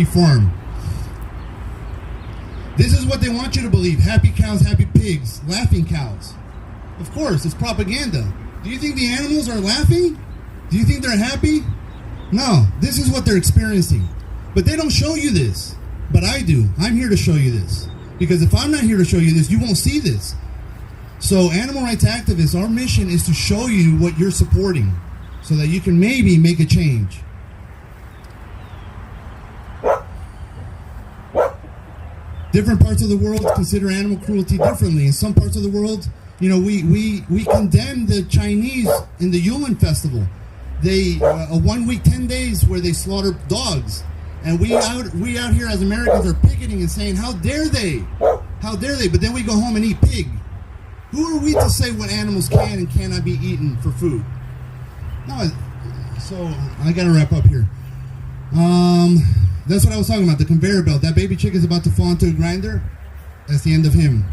farm. This is what they want you to believe. Happy cows, happy pigs, laughing cows. Of course, it's propaganda. Do you think the animals are laughing? Do you think they're happy? No, this is what they're experiencing. But they don't show you this. But I do. I'm here to show you this. Because if I'm not here to show you this, you won't see this. So animal rights activists, our mission is to show you what you're supporting so that you can maybe make a change. Different parts of the world consider animal cruelty differently. In some parts of the world, you know, we condemn the Chinese in the Yulin festival. They a 1 week, 10 days where they slaughter dogs, and we out here as Americans are picketing and saying, how dare they? How dare they? But then we go home and eat pig. Who are we to say what animals can and cannot be eaten for food? No, so I gotta wrap up here. That's what I was talking about, the conveyor belt. That baby chick is about to fall into a grinder. That's the end of him.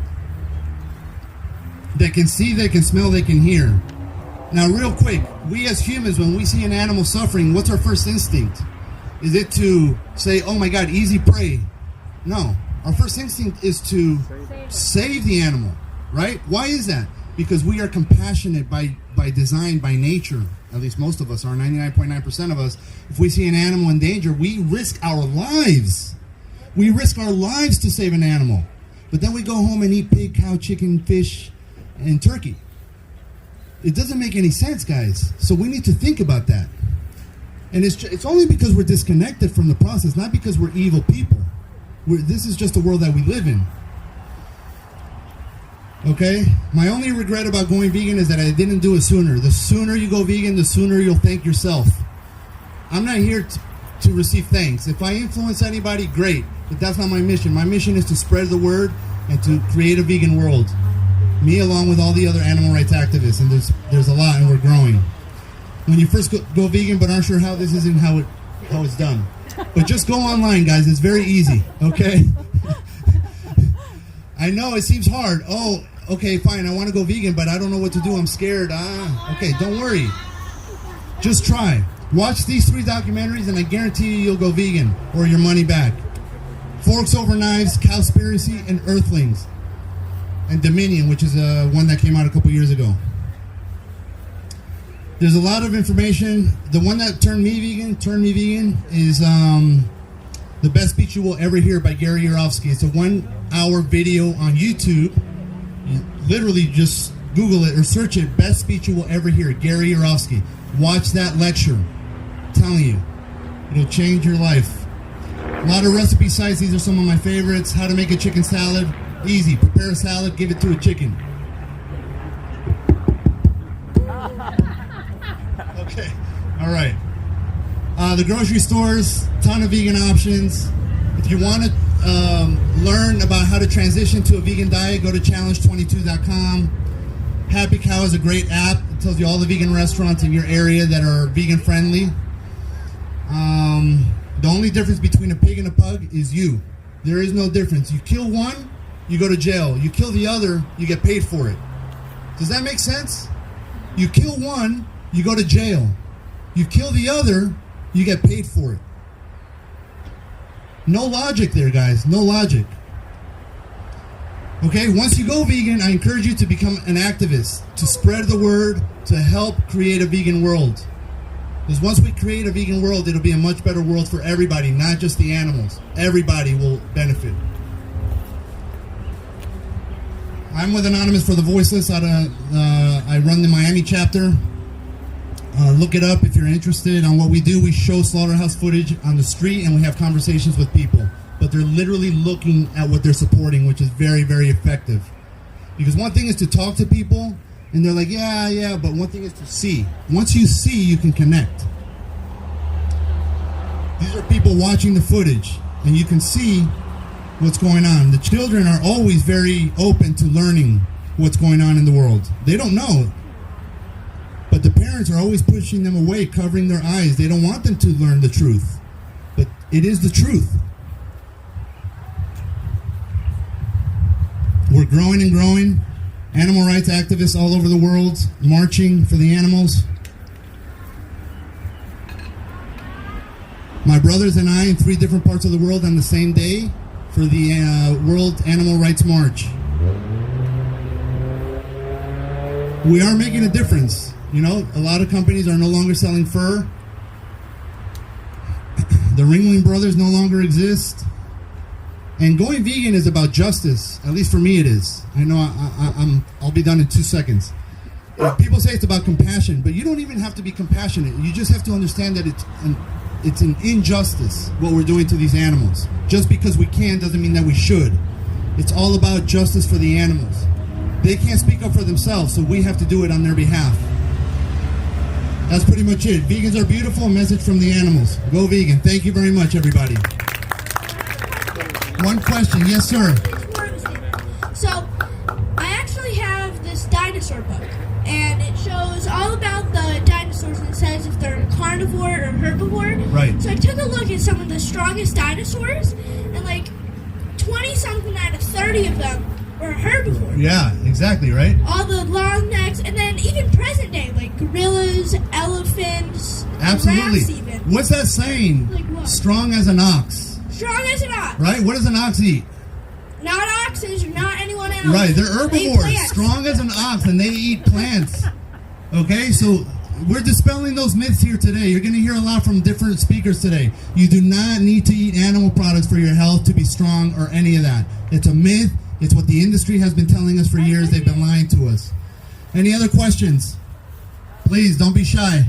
They can see, they can smell, they can hear. Now, real quick, we as humans, when we see an animal suffering, what's our first instinct? Is it to say, oh my God, easy prey? No. Our first instinct is to save the animal, right? Why is that? Because we are compassionate by design, by nature. At least most of us are, 99.9% of us. If we see an animal in danger, we risk our lives. We risk our lives to save an animal. But then we go home and eat pig, cow, chicken, fish, and turkey. It doesn't make any sense, guys. So we need to think about that. And it's only because we're disconnected from the process, not because we're evil people. This is just the world that we live in. Okay? My only regret about going vegan is that I didn't do it sooner. The sooner you go vegan, the sooner you'll thank yourself. I'm not here to receive thanks. If I influence anybody, great. But that's not my mission. My mission is to spread the word and to create a vegan world. Me along with all the other animal rights activists. And there's a lot, and we're growing. When you first go vegan but aren't sure how this isn't how it's done. But just go online, guys. It's very easy. Okay? I know it seems hard. Oh, okay, fine. I want to go vegan, but I don't know what to do. I'm scared. Okay, don't worry. Just try. Watch these 3 documentaries, and I guarantee you'll go vegan or your money back. Forks Over Knives, Cowspiracy, and Earthlings. And Dominion, which is one that came out a couple years ago. There's a lot of information. The one that turned me vegan, is The Best Speech You Will Ever Hear by Gary Yourofsky. It's a 1-hour video on YouTube. You literally just Google it or search it, Best Speech You Will Ever Hear, Gary Yourofsky. Watch that lecture. I'm telling you, it'll change your life. A lot of recipe sites. These are some of my favorites. How to make a chicken salad. Easy. Prepare a salad, give it to a chicken. Okay. All right. The grocery stores, ton of vegan options. If you want to learn about how to transition to a vegan diet, go to challenge22.com. Happy Cow is a great app. It tells you all the vegan restaurants in your area that are vegan friendly. The only difference between a pig and a pug is you. There is no difference. You kill one, you go to jail. You kill the other, you get paid for it. Does that make sense? You kill one, you go to jail. You kill the other, you get paid for it. No logic there, guys. No logic. Okay, once you go vegan, I encourage you to become an activist, to spread the word, to help create a vegan world. Because once we create a vegan world, it'll be a much better world for everybody, not just the animals. Everybody will benefit. I'm with Anonymous for the Voiceless. I run the Miami chapter. Look it up if you're interested on what we do. We show slaughterhouse footage on the street, and we have conversations with people. But they're literally looking at what they're supporting, which is very, very effective. Because one thing is to talk to people, and they're like, yeah, but one thing is to see. Once you see, you can connect. These are people watching the footage, and you can see what's going on. The children are always very open to learning what's going on in the world. They don't know. But the parents are always pushing them away, covering their eyes. They don't want them to learn the truth. But it is the truth. We're growing and growing. Animal rights activists all over the world marching for the animals. My brothers and I in 3 different parts of the world on the same day for the World Animal Rights March. We are making a difference. You know, a lot of companies are no longer selling fur. The Ringling Brothers no longer exist. And going vegan is about justice. At least for me it is. I know I'll be done in 2 seconds. People say it's about compassion, but you don't even have to be compassionate. You just have to understand that it's an injustice what we're doing to these animals. Just because we can doesn't mean that we should. It's all about justice for the animals. They can't speak up for themselves, so we have to do it on their behalf. That's pretty much it. Vegans are beautiful. A message from the animals. Go vegan. Thank you very much, everybody. One question. Yes, sir. So, I actually have this dinosaur book, and it shows all about the dinosaurs, and it says if they're carnivore or herbivore. Right. So I took a look at some of the strongest dinosaurs, and like 20-something out of 30 of them were herbivore. Yeah, exactly, right? All the long necks, and then even present day, like gorillas, elephants, Absolutely. giraffes even. What's that saying? Like what? Strong as an ox. Strong as an ox. Right? What does an ox eat? Not oxes or not anyone else. Right, they're They eat herbivores. plants. Strong as an ox, and they eat plants. Okay, so we're dispelling those myths here today. You're going to hear a lot from different speakers today. You do not need to eat animal products for your health to be strong or any of that. It's a myth. It's what the industry has been telling us for years. They've been lying to us. Any other questions? Please, don't be shy.